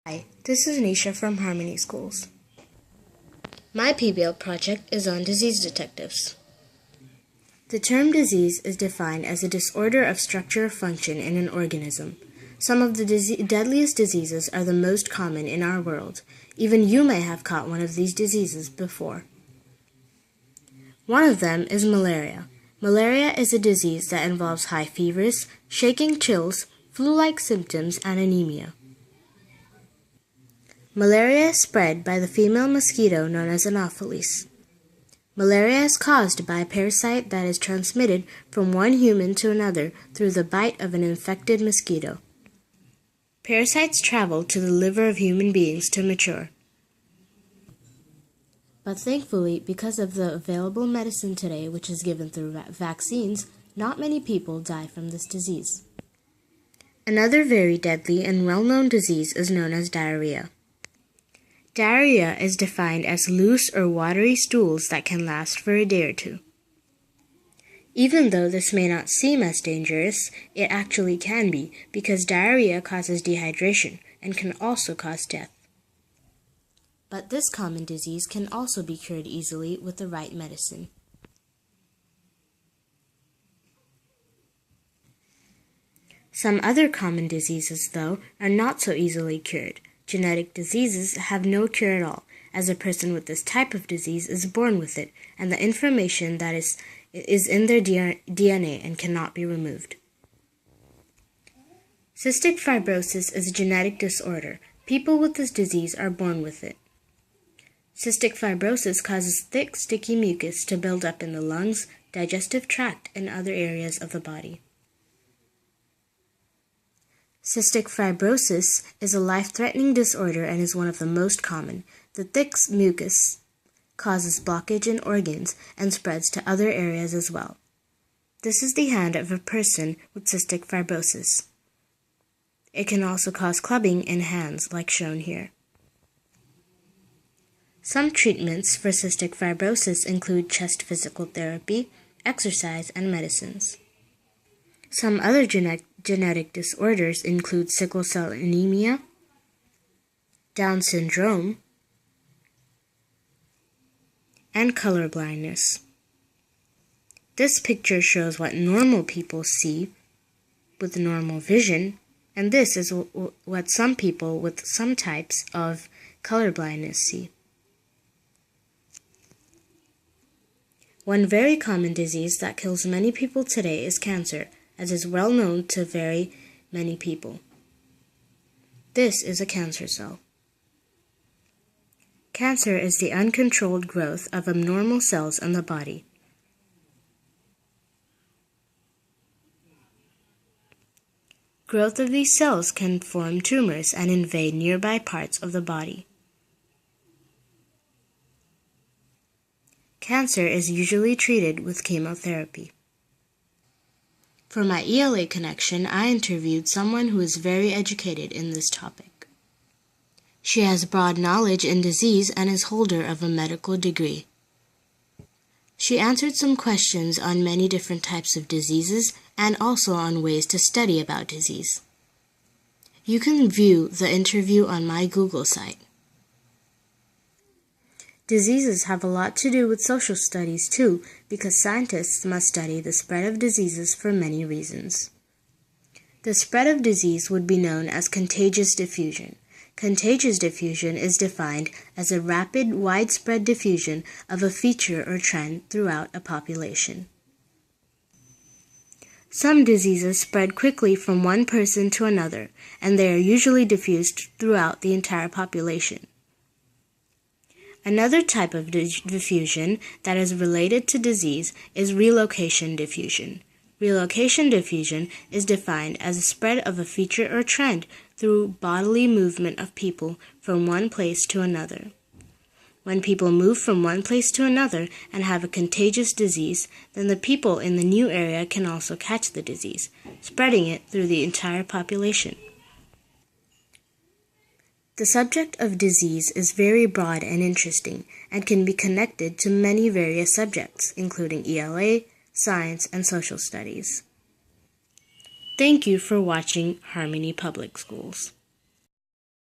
Hi, this is Nisha from Harmony Schools. My PBL project is on disease detectives. The term disease is defined as a disorder of structure or function in an organism. Some of the deadliest diseases are the most common in our world. Even you may have caught one of these diseases before. One of them is malaria. Malaria is a disease that involves high fevers, shaking chills, flu-like symptoms, and anemia. Malaria is spread by the female mosquito known as Anopheles. Malaria is caused by a parasite that is transmitted from one human to another through the bite of an infected mosquito. Parasites travel to the liver of human beings to mature. But thankfully, because of the available medicine today, which is given through vaccines, not many people die from this disease. Another very deadly and well-known disease is known as diarrhea. Diarrhea is defined as loose or watery stools that can last for a day or two. Even though this may not seem as dangerous, it actually can be because diarrhea causes dehydration and can also cause death. But this common disease can also be cured easily with the right medicine. Some other common diseases, though, are not so easily cured. Genetic diseases have no cure at all, as a person with this type of disease is born with it, and the information that is in their DNA and cannot be removed. Cystic fibrosis is a genetic disorder. People with this disease are born with it. Cystic fibrosis causes thick, sticky mucus to build up in the lungs, digestive tract, and other areas of the body. Cystic fibrosis is a life-threatening disorder and is one of the most common. The thick mucus causes blockage in organs and spreads to other areas as well. This is the hand of a person with cystic fibrosis. It can also cause clubbing in hands, like shown here. Some treatments for cystic fibrosis include chest physical therapy, exercise, and medicines. Some other genetic disorders include sickle cell anemia, Down syndrome, and color blindness. This picture shows what normal people see with normal vision, and this is what some people with some types of color blindness see. One very common disease that kills many people today is cancer, as is well known to very many people. This is a cancer cell. Cancer is the uncontrolled growth of abnormal cells in the body. Growth of these cells can form tumors and invade nearby parts of the body. Cancer is usually treated with chemotherapy. For my ELA connection, I interviewed someone who is very educated in this topic. She has broad knowledge in disease and is holder of a medical degree. She answered some questions on many different types of diseases and also on ways to study about disease. You can view the interview on my Google site. Diseases have a lot to do with social studies too, because scientists must study the spread of diseases for many reasons. The spread of disease would be known as contagious diffusion. Contagious diffusion is defined as a rapid, widespread diffusion of a feature or trend throughout a population. Some diseases spread quickly from one person to another, and they are usually diffused throughout the entire population. Another type of diffusion that is related to disease is relocation diffusion. Relocation diffusion is defined as a spread of a feature or trend through bodily movement of people from one place to another. When people move from one place to another and have a contagious disease, then the people in the new area can also catch the disease, spreading it through the entire population. The subject of disease is very broad and interesting and can be connected to many various subjects, including ELA, science, and social studies. Thank you for watching Harmony Public Schools.